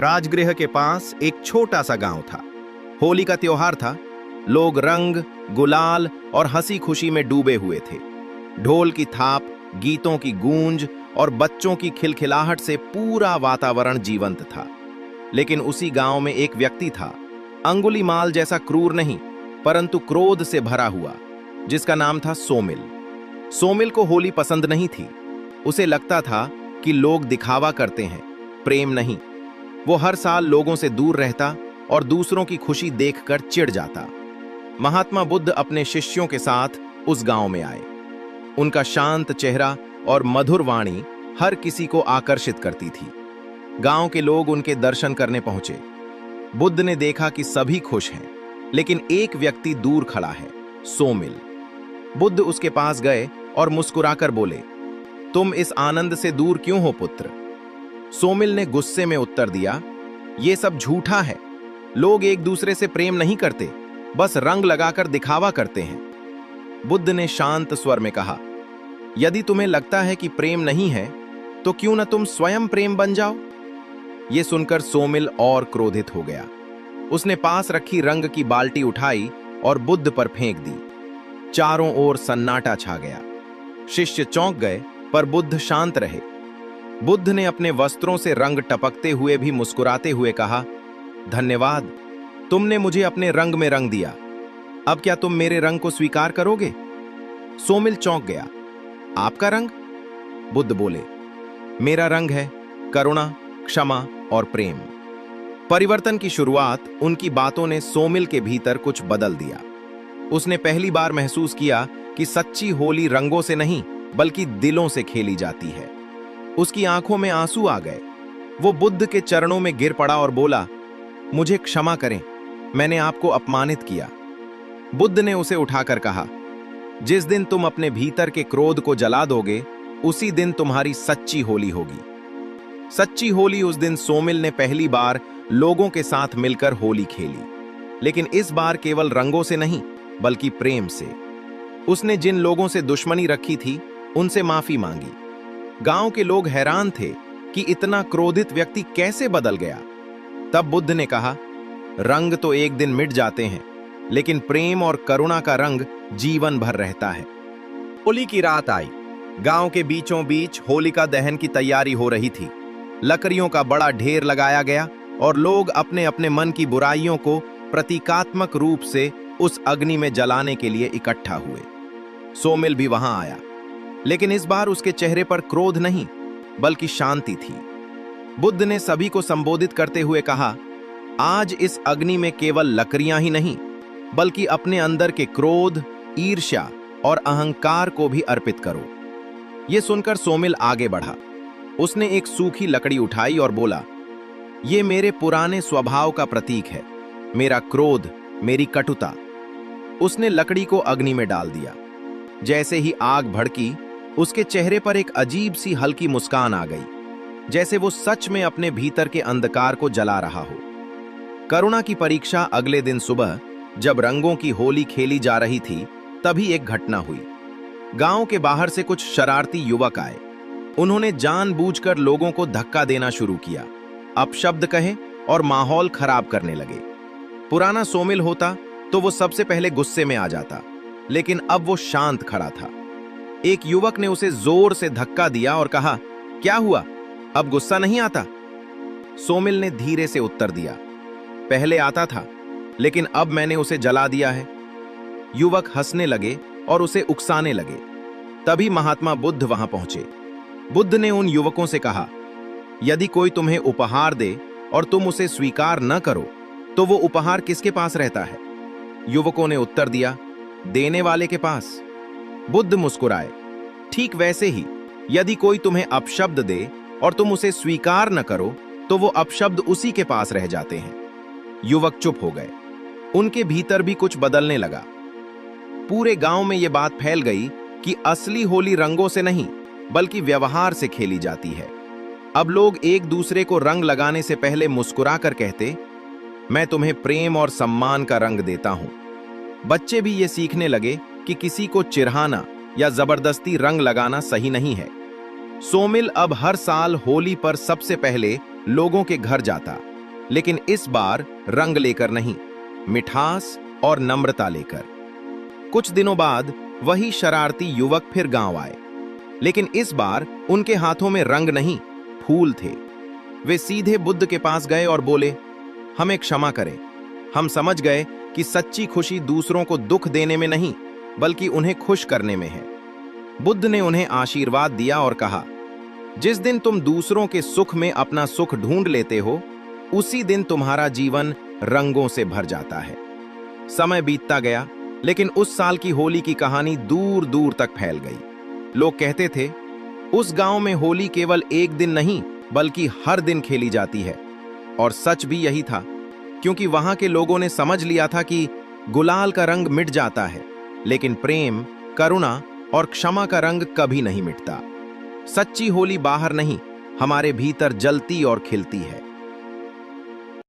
राजगृह के पास एक छोटा सा गांव था। होली का त्योहार था। लोग रंग, गुलाल और हंसी खुशी में डूबे हुए थे। ढोल की थाप, गीतों की गूंज और बच्चों की खिलखिलाहट से पूरा वातावरण जीवंत था। लेकिन उसी गांव में एक व्यक्ति था, अंगुलीमाल जैसा क्रूर नहीं, परंतु क्रोध से भरा हुआ, जिसका नाम था सोमिल। सोमिल को होली पसंद नहीं थी। उसे लगता था कि लोग दिखावा करते हैं, प्रेम नहीं। वो हर साल लोगों से दूर रहता और दूसरों की खुशी देखकर चिढ़ जाता। महात्मा बुद्ध अपने शिष्यों के साथ उस गांव में आए। उनका शांत चेहरा और मधुर वाणी हर किसी को आकर्षित करती थी। गांव के लोग उनके दर्शन करने पहुंचे। बुद्ध ने देखा कि सभी खुश हैं, लेकिन एक व्यक्ति दूर खड़ा है, सोमिल। बुद्ध उसके पास गए और मुस्कुराकर बोले, तुम इस आनंद से दूर क्यों हो पुत्र? सोमिल ने गुस्से में उत्तर दिया, ये सब झूठा है। लोग एक दूसरे से प्रेम नहीं करते, बस रंग लगाकर दिखावा करते हैं। बुद्ध ने शांत स्वर में कहा, यदि तुम्हें लगता है कि प्रेम नहीं है, तो क्यों न तुम स्वयं प्रेम बन जाओ? यह सुनकर सोमिल और क्रोधित हो गया। उसने पास रखी रंग की बाल्टी उठाई और बुद्ध पर फेंक दी। चारों ओर सन्नाटा छा गया। शिष्य चौंक गए, पर बुद्ध शांत रहे। बुद्ध ने अपने वस्त्रों से रंग टपकते हुए भी मुस्कुराते हुए कहा, धन्यवाद, तुमने मुझे अपने रंग में रंग दिया। अब क्या तुम मेरे रंग को स्वीकार करोगे? सोमिल चौंक गया। आपका रंग? बुद्ध बोले, मेरा रंग है करुणा, क्षमा और प्रेम। परिवर्तन की शुरुआत उनकी बातों ने सोमिल के भीतर कुछ बदल दिया। उसने पहली बार महसूस किया कि सच्ची होली रंगों से नहीं, बल्कि दिलों से खेली जाती है। उसकी आंखों में आंसू आ गए। वो बुद्ध के चरणों में गिर पड़ा और बोला, मुझे क्षमा करें, मैंने आपको अपमानित किया। बुद्ध ने उसे उठाकर कहा, जिस दिन तुम अपने भीतर के क्रोध को जला दोगे, उसी दिन तुम्हारी सच्ची होली होगी। सच्ची होली उस दिन सोमिल ने पहली बार लोगों के साथ मिलकर होली खेली, लेकिन इस बार केवल रंगों से नहीं, बल्कि प्रेम से। उसने जिन लोगों से दुश्मनी रखी थी, उनसे माफी मांगी। गांव के लोग हैरान थे कि इतना क्रोधित व्यक्ति कैसे बदल गया। तब बुद्ध ने कहा, रंग तो एक दिन मिट जाते हैं, लेकिन प्रेम और करुणा का रंग जीवन भर रहता है। होली की रात आई। गांव के बीचों बीच होलिका दहन की तैयारी हो रही थी। लकड़ियों का बड़ा ढेर लगाया गया और लोग अपने अपने मन की बुराइयों को प्रतीकात्मक रूप से उस अग्नि में जलाने के लिए इकट्ठा हुए। सोमिल भी वहां आया, लेकिन इस बार उसके चेहरे पर क्रोध नहीं, बल्कि शांति थी। बुद्ध ने सभी को संबोधित करते हुए कहा, आज इस अग्नि में केवल लकड़ियां ही नहीं, बल्कि अपने अंदर के क्रोध, ईर्ष्या और अहंकार को भी अर्पित करो। यह सुनकर सोमिल आगे बढ़ा। उसने एक सूखी लकड़ी उठाई और बोला, यह मेरे पुराने स्वभाव का प्रतीक है, मेरा क्रोध, मेरी कटुता। उसने लकड़ी को अग्नि में डाल दिया। जैसे ही आग भड़की, उसके चेहरे पर एक अजीब सी हल्की मुस्कान आ गई, जैसे वो सच में अपने भीतर के अंधकार को जला रहा हो। करुणा की परीक्षा अगले दिन सुबह, जब रंगों की होली खेली जा रही थी, तभी एक घटना हुई। गांव के बाहर से कुछ शरारती युवक आए। उन्होंने जानबूझकर लोगों को धक्का देना शुरू किया, अपशब्द कहे और माहौल खराब करने लगे। पुराना सोमिल होता तो वो सबसे पहले गुस्से में आ जाता, लेकिन अब वो शांत खड़ा था। एक युवक ने उसे जोर से धक्का दिया और कहा, क्या हुआ, अब गुस्सा नहीं आता? सोमिल ने धीरे से उत्तर दिया, पहले आता था, लेकिन अब मैंने उसे जला दिया है। युवक हंसने लगे और उसे उकसाने लगे। तभी महात्मा बुद्ध वहां पहुंचे। बुद्ध ने उन युवकों से कहा, यदि कोई तुम्हें उपहार दे और तुम उसे स्वीकार न करो, तो वो उपहार किसके पास रहता है? युवकों ने उत्तर दिया, देने वाले के पास। बुद्ध मुस्कुराए, ठीक वैसे ही यदि कोई तुम्हें अपशब्द दे और तुम उसे स्वीकार न करो, तो वो अपशब्द उसी के पास रह जाते हैं। युवक चुप हो गए। उनके भीतर भी कुछ बदलने लगा। पूरे गांव में यह बात फैल गई कि असली होली रंगों से नहीं, बल्कि व्यवहार से खेली जाती है। अब लोग एक दूसरे को रंग लगाने से पहले मुस्कुराकर कहते, मैं तुम्हें प्रेम और सम्मान का रंग देता हूं। बच्चे भी ये सीखने लगे कि किसी को चिढ़ाना या जबरदस्ती रंग लगाना सही नहीं है। सोमिल अब हर साल होली पर सबसे पहले लोगों के घर जाता लेकिन इस बार रंग लेकर नहीं, मिठास और नम्रता लेकर। कुछ दिनों बाद वही शरारती युवक फिर गांव आए, लेकिन इस बार उनके हाथों में रंग नहीं, फूल थे। वे सीधे बुद्ध के पास गए और बोले, हमें क्षमा करें, हम समझ गए कि सच्ची खुशी दूसरों को दुख देने में नहीं, बल्कि उन्हें खुश करने में है। बुद्ध ने उन्हें आशीर्वाद दिया और कहा, जिस दिन तुम दूसरों के सुख में अपना सुख ढूंढ लेते हो, उसी दिन तुम्हारा जीवन रंगों से भर जाता है। समय बीतता गया, लेकिन उस साल की होली की कहानी दूर दूर तक फैल गई। लोग कहते थे, उस गांव में होली केवल एक दिन नहीं, बल्कि हर दिन खेली जाती है। और सच भी यही था, क्योंकि वहां के लोगों ने समझ लिया था कि गुलाल का रंग मिट जाता है, लेकिन प्रेम, करुणा और क्षमा का रंग कभी नहीं मिटता। सच्ची होली बाहर नहीं, हमारे भीतर जलती और खिलती है।